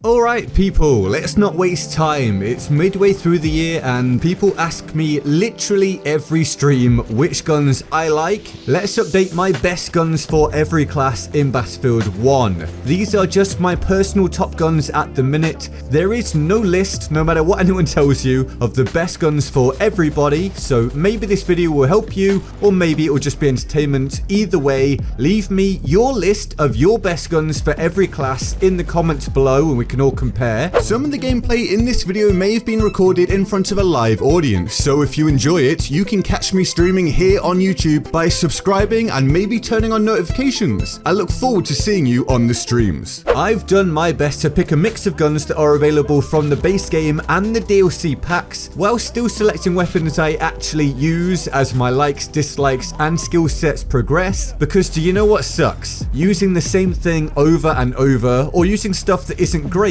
Alright people, let's not waste time. It's midway through the year and people ask me literally every stream which guns I like. Let's update my best guns for every class in Battlefield 1. These are just my personal top guns at the minute. There is no list, no matter what anyone tells you, of the best guns for everybody, so maybe this video will help you or maybe it will just be entertainment. Either way, leave me your list of your best guns for every class in the comments below and we can all compare. Some of the gameplay in this video may have been recorded in front of a live audience, so if you enjoy it, you can catch me streaming here on YouTube by subscribing and maybe turning on notifications. I look forward to seeing you on the streams. I've done my best to pick a mix of guns that are available from the base game and the DLC packs, while still selecting weapons I actually use as my likes, dislikes, and skill sets progress, because do you know what sucks? Using the same thing over and over, or using stuff that isn't great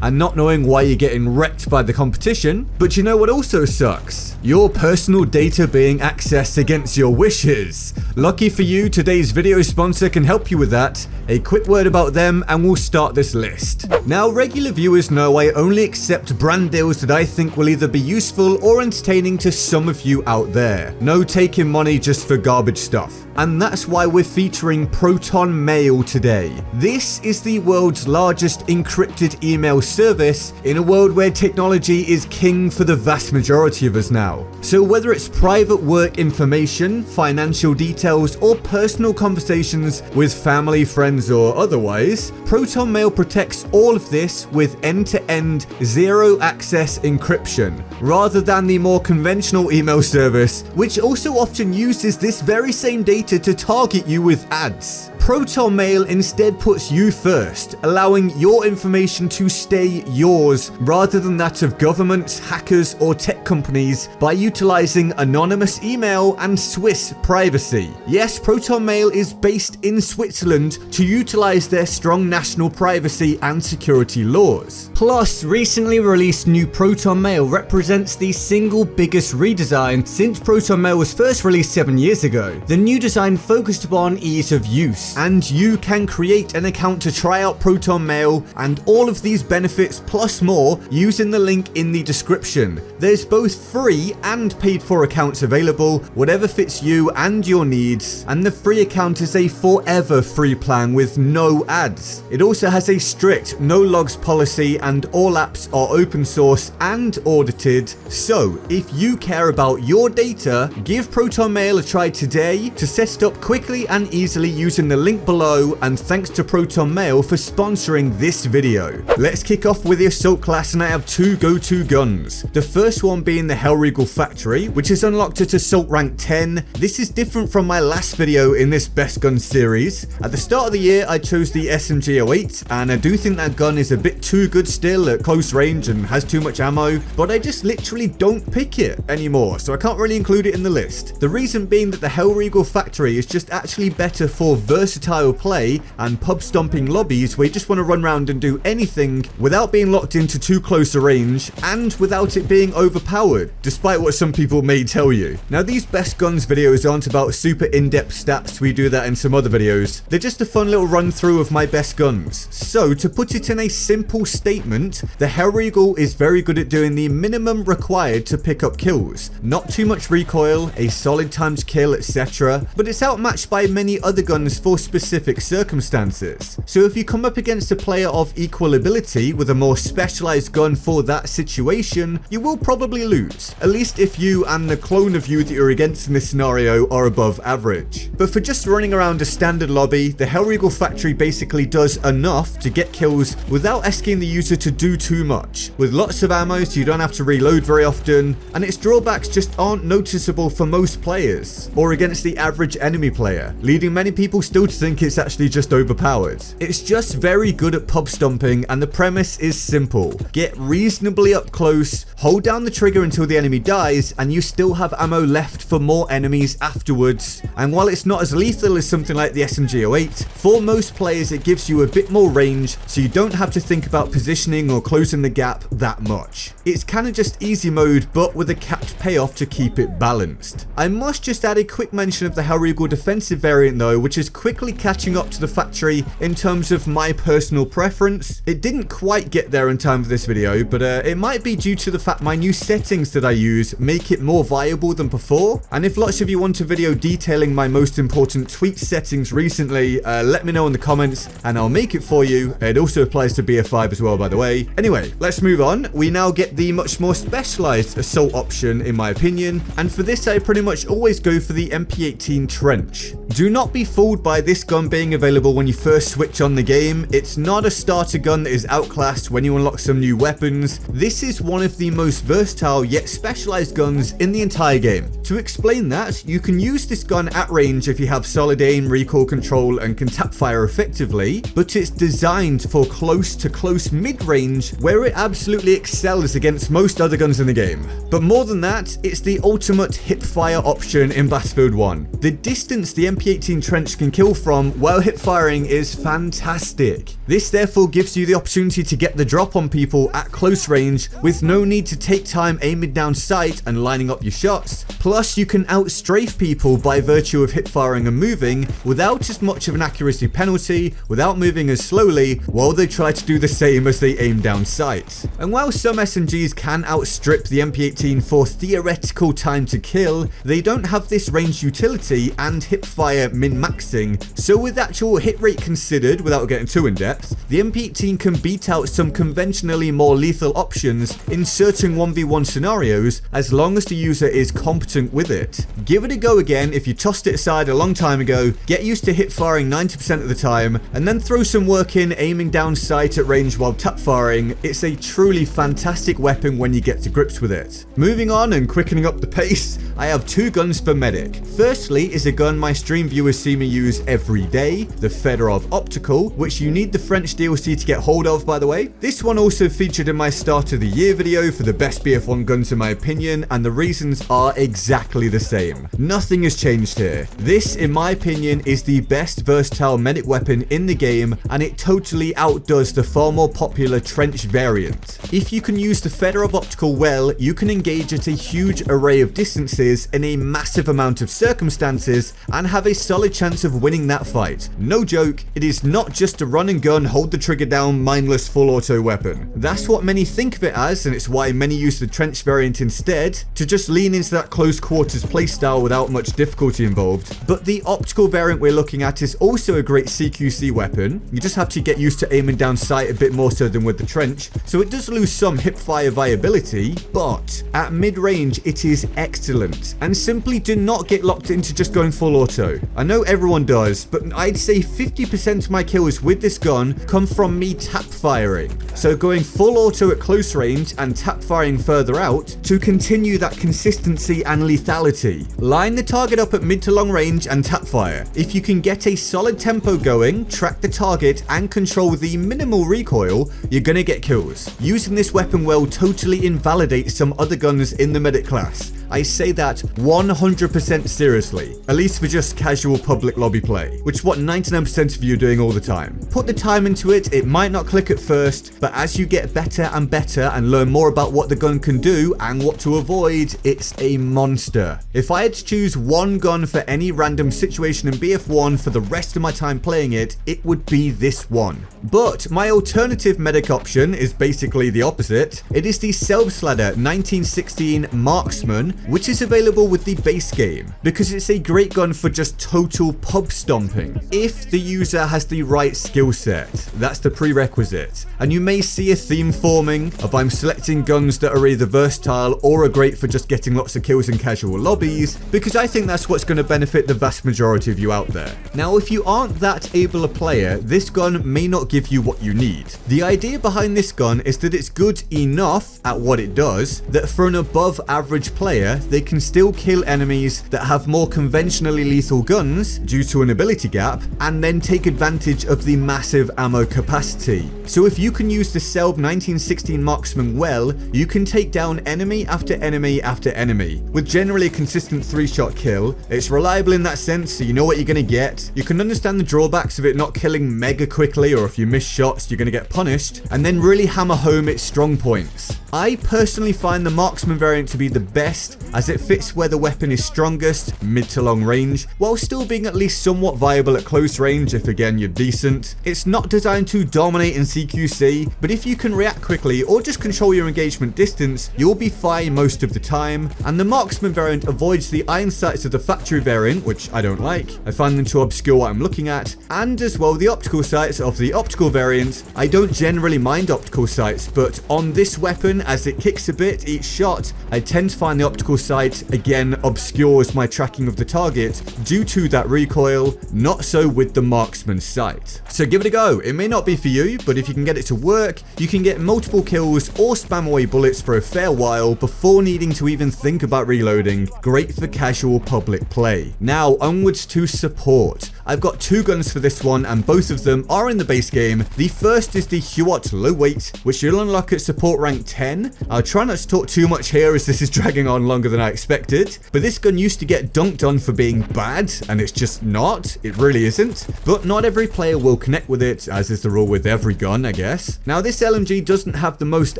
and not knowing why you're getting wrecked by the competition. But you know what also sucks? Your personal data being accessed against your wishes. Lucky for you, today's video sponsor can help you with that. A quick word about them and we'll start this list. Now, regular viewers know I only accept brand deals that I think will either be useful or entertaining to some of you out there. No taking money just for garbage stuff. And that's why we're featuring Proton Mail today. This is the world's largest encrypted email service in a world where technology is king for the vast majority of us now. So whether it's private work information, financial details, or personal conversations with family, friends, or otherwise, Proton Mail protects all of this with end-to-end zero-access encryption, rather than the more conventional email service, which also often uses this very same data to target you with ads. Proton Mail instead puts you first, allowing your information to stay yours rather than that of governments, hackers, or tech companies by utilizing anonymous email and Swiss privacy. Yes, Proton Mail is based in Switzerland to utilize their strong national privacy and security laws. Plus, recently released new Proton Mail represents the single biggest redesign since Proton Mail was first released 7 years ago. The new design focused upon ease of use, and you can create an account to try out Proton Mail and all of these benefits plus more using the link in the description. There's both free and paid for accounts available, whatever fits you and your needs, and the free account is a forever free plan with no ads. It also has a strict no logs policy and all apps are open source and audited, so if you care about your data, give Proton Mail a try today to set it up quickly and easily using the link below, and thanks to Proton Mail for sponsoring this video. Let's kick off with the assault class, and I have two go-to guns. The first one being the Hellriegel Factory, which is unlocked at assault rank 10. This is different from my last video in this best gun series. At the start of the year I chose the SMG08 and I do think that gun is a bit too good still at close range and has too much ammo, but I just literally don't pick it anymore, so I can't really include it in the list. The reason being that the Hellriegel Factory is just actually better for versatile play and pub stomping lobbies where you just want to run around and do anything without being locked into too close a range and without it being overpowered, despite what some people may tell you. Now, these best guns videos aren't about super in-depth stats, we do that in some other videos. They're just a fun little run through of my best guns. So to put it in a simple statement, the Hellriegel is very good at doing the minimum required to pick up kills. Not too much recoil, a solid time to kill, etc. But it's outmatched by many other guns for specific circumstances. So if you come up against a player of equal ability with a more specialized gun for that situation, you will probably lose. At least if you and the clone of you that you're against in this scenario are above average. But for just running around a standard lobby, the Hellriegel Factory basically does enough to get kills without asking the user to do too much. With lots of ammo so you don't have to reload very often, and its drawbacks just aren't noticeable for most players, or against the average enemy player, leading many people still to think it's actually just overpowered. It's just very good at pub stomping, and the premise is simple. Get reasonably up close, hold down the trigger until the enemy dies, and you still have ammo left for more enemies afterwards. And while it's not as lethal as something like the SMG08, for most players it gives you a bit more range, so you don't have to think about positioning or closing the gap that much. It's kind of just easy mode, but with a capped payoff to keep it balanced. I must just add a quick mention of the Hellriegel defensive variant though, which is quick quickly catching up to the factory in terms of my personal preference. It didn't quite get there in time for this video, but it might be due to the fact my new settings that I use make it more viable than before. And if lots of you want a video detailing my most important tweak settings recently, let me know in the comments and I'll make it for you. It also applies to BF5 as well, by the way. Anyway, let's move on. We now get the much more specialized assault option in my opinion, and for this I pretty much always go for the MP18 Trench. Do not be fooled by this gun being available when you first switch on the game. It's not a starter gun that is outclassed when you unlock some new weapons. This is one of the most versatile yet specialized guns in the entire game. To explain that, you can use this gun at range if you have solid aim, recoil control, and can tap fire effectively, but it's designed for close to close mid-range where it absolutely excels against most other guns in the game. But more than that, it's the ultimate hip fire option in Battlefield 1. The distance the MP18 Trench can kill from while hip firing is fantastic. This therefore gives you the opportunity to get the drop on people at close range with no need to take time aiming down sight and lining up your shots. Plus you can outstrafe people by virtue of hip firing and moving without as much of an accuracy penalty, without moving as slowly while they try to do the same as they aim down sight. And while some SMGs can outstrip the MP18 for theoretical time to kill, they don't have this range utility and hip fire min-maxing, so with actual hit rate considered, without getting too in depth, the MP18 can beat out some conventionally more lethal options in certain 1v1 scenarios as long as the user is competent with it. Give it a go again if you tossed it aside a long time ago, get used to hip firing 90% of the time, and then throw some work in aiming down sight at range while tap firing. It's a truly fantastic weapon when you get to grips with it. Moving on and quickening up the pace, I have two guns for medic. Firstly is a gun my stream viewers see me use every day, the Fedorov Optical, which you need the French DLC to get hold of, by the way. This one also featured in my start of the year video for the best BF1 guns in my opinion, and the reasons are exactly the same. Nothing has changed here. This, in my opinion, is the best versatile medic weapon in the game, and it totally outdoes the far more popular Trench variant. If you can use the Fedorov Optical well, you can engage at a huge array of distances in a massive amount of circumstances and have a solid chance of winning that fight. No joke, it is not just a run and gun, hold the trigger down, mindless full auto weapon. That's what many think of it as, and it's why many use the Trench variant instead, to just lean into that close quarters playstyle without much difficulty involved. But the optical variant we're looking at is also a great CQC weapon. You just have to get used to aiming down sight a bit more so than with the Trench, so it does lose some hip fire viability, but at mid-range it is excellent. And simply do not get locked into just going full auto. I know everyone does, but I'd say 50% of my kills with this gun come from me tap firing. So going full auto at close range and tap firing further out to continue that consistency and lethality. Line the target up at mid to long range and tap fire. If you can get a solid tempo going, track the target and control the minimal recoil, you're gonna get kills. Using this weapon well totally invalidates some other guns in the medic class. I say that 100% seriously, at least for just casual public lobby play, which is what 99% of you are doing all the time. Put the time into it, it might not click at first, but as you get better and better and learn more about what the gun can do and what to avoid, it's a monster. If I had to choose one gun for any random situation in BF1 for the rest of my time playing it, it would be this one. But my alternative medic option is basically the opposite. It is the Selbstlader 1916 Marksman, which is available with the base game, because it's a great gun for just total pub stomping. If the user has the right skill set, that's the prerequisite. And you may see a theme forming of I'm selecting guns that are either versatile or are great for just getting lots of kills in casual lobbies, because I think that's what's going to benefit the vast majority of you out there. Now, if you aren't that able a player, this gun may not give you what you need. The idea behind this gun is that it's good enough at what it does that for an above average player, they can still kill enemies that have more conventionally lethal guns due to an ability gap, and then take advantage of the massive ammo capacity. So if you can use the Selb 1916 Marksman well, you can take down enemy after enemy after enemy, with generally a consistent 3-shot kill. It's reliable in that sense, so you know what you're going to get. You can understand the drawbacks of it not killing mega quickly, or if you miss shots, you're going to get punished, and then really hammer home its strong points. I personally find the marksman variant to be the best, as it fits where the weapon is strongest, mid to long range, while still being at least somewhat viable at close range if again you're decent. It's not designed to dominate in CQC, but if you can react quickly or just control your engagement distance, you'll be fine most of the time. And the marksman variant avoids the iron sights of the factory variant, which I don't like. I find them to obscure what I'm looking at, and as well the optical sights of the optical variant. I don't generally mind optical sights, but on this weapon, as it kicks a bit each shot, I tend to find the optical sight again obscures my tracking of the target due to that recoil. Not so with the marksman sight. So give it a go. It may not be for you, but if you can get it to work, you can get multiple kills or spam away bullets for a fair while before needing to even think about reloading. Great for casual public play. Now onwards to support. I've got two guns for this one, and both of them are in the base game. The first is the Huot low weight, which you'll unlock at support rank 10. I'll try not to talk too much here as this is dragging on longer than I expected, but this gun used to get dunked on for being bad, and it's just not. It really isn't. But not every player will connect with it, as is the rule with every gun, I guess. Now this LMG doesn't have the most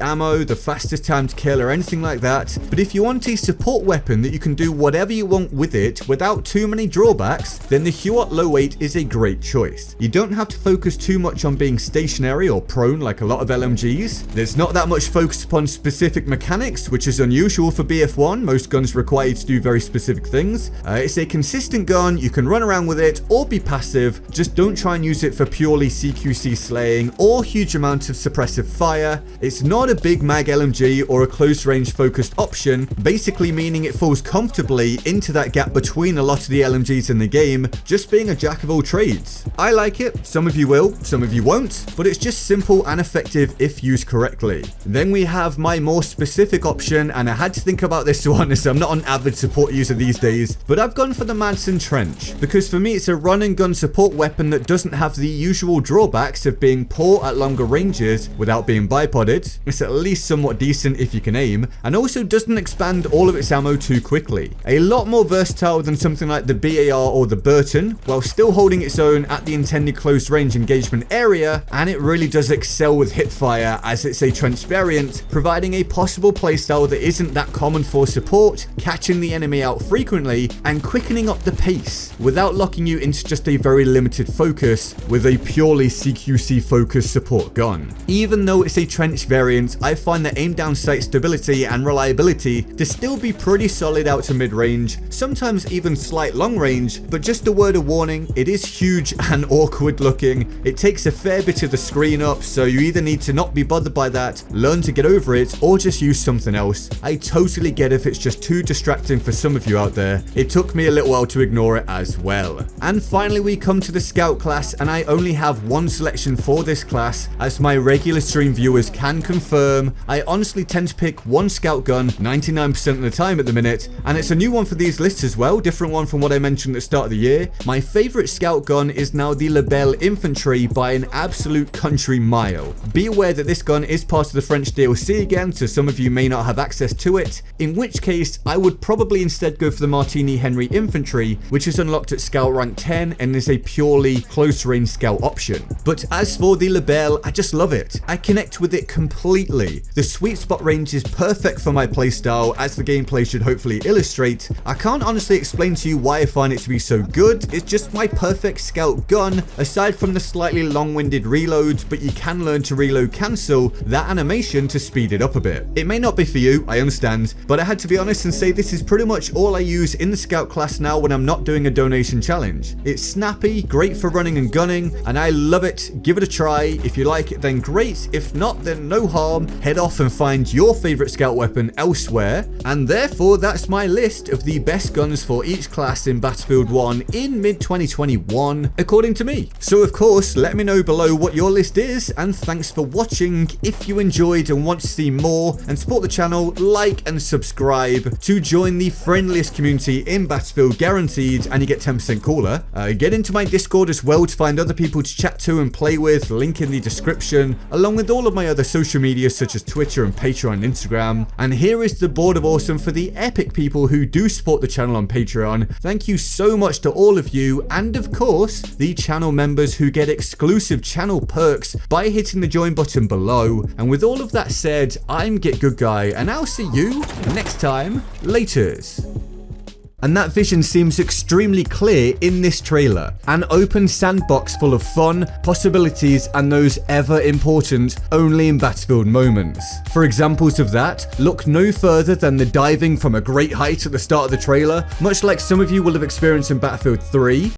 ammo, the fastest time to kill or anything like that, but if you want a support weapon that you can do whatever you want with it without too many drawbacks, then the Huot low weight is a great choice. You don't have to focus too much on being stationary or prone like a lot of LMGs. There's not that much focus upon specific mechanics, which is unusual for BF1. Most guns require you to do very specific things. It's a consistent gun. You can run around with it or be passive. Just don't try and use it for purely CQC slaying or huge amounts of suppressive fire. It's not a big mag LMG or a close range focused option, basically meaning it falls comfortably into that gap between a lot of the LMGs in the game, just being a jack of all trades. I like it. Some of you will, some of you won't, but it's just simple and effective if used correctly. Then we have my more specific option, and I had to think about this one as I'm not an avid support user these days, but I've gone for the Madsen Trench, because for me it's a run and gun support weapon that doesn't have the usual drawbacks of being poor at longer ranges without being bipoded. It's at least somewhat decent if you can aim, and also doesn't expand all of its ammo too quickly. A lot more versatile than something like the BAR or the Burton, while still holding its own at the intended close range engagement area, and it really does excel with hipfire as it's a trench variant, providing a possible playstyle that isn't that common for support, catching the enemy out frequently and quickening up the pace without locking you into just a very limited focus with a purely CQC focused support gun. Even though it's a trench variant, I find the aim down sight stability and reliability to still be pretty solid out to mid range, sometimes even slight long range, but just a word of warning, it is huge and awkward looking. It takes a fair bit of the screen up, so you either need to not be bothered by that, learn to get over it, or just use something else. I totally get if it's just too distracting for some of you out there. It took me a little while to ignore it as well. And finally we come to the Scout class, and I only have one selection for this class, as my regular stream viewers can confirm. I honestly tend to pick one Scout gun 99% of the time at the minute, and it's a new one for these lists as well, different one from what I mentioned at the start of the year. My favorite Scout gun is now the Lebel Infantry by an absolute country mile. Be aware that this gun is part of the French DLC again, so some of you may not have access to it, in which case I would probably instead go for the Martini Henry Infantry, which is unlocked at Scout rank 10 and is a purely close range Scout option. But as for the Lebel, I just love it. I connect with it completely. The sweet spot range is perfect for my playstyle, as the gameplay should hopefully illustrate. I can't honestly explain to you why I find it to be so good. It's just my perfect Scout gun, aside from the slightly long-winded reloads, but you can learn to reload cancel that animation to speed it up a bit. It may not be for you, I understand, but I had to be honest and say this is pretty much all I use in the Scout class now when I'm not doing a donation challenge. It's snappy, great for running and gunning, and I love it. Give it a try. If you like it, then great. If not, then no harm. Head off and find your favorite Scout weapon elsewhere. And therefore, that's my list of the best guns for each class in Battlefield 1 in mid-2021, according to me. So of course, let me know below what your list is, and thanks for watching. If you enjoyed and want to see more and support the channel, like and subscribe to join the friendliest community in Battlefield, guaranteed, and you get 10% cooler. Get into my Discord as well to find other people to chat to and play with, link in the description, along with all of my other social media such as Twitter and Patreon and Instagram. And here is the board of awesome for the epic people who do support the channel on Patreon. Thank you so much to all of you, and and of course, the channel members who get exclusive channel perks by hitting the join button below. And with all of that said, I'm GetGoodGuy, and I'll see you next time. Laters. And that vision seems extremely clear in this trailer. An open sandbox full of fun, possibilities, and those ever important only in Battlefield moments. For examples of that, look no further than the diving from a great height at the start of the trailer, much like some of you will have experienced in Battlefield 3,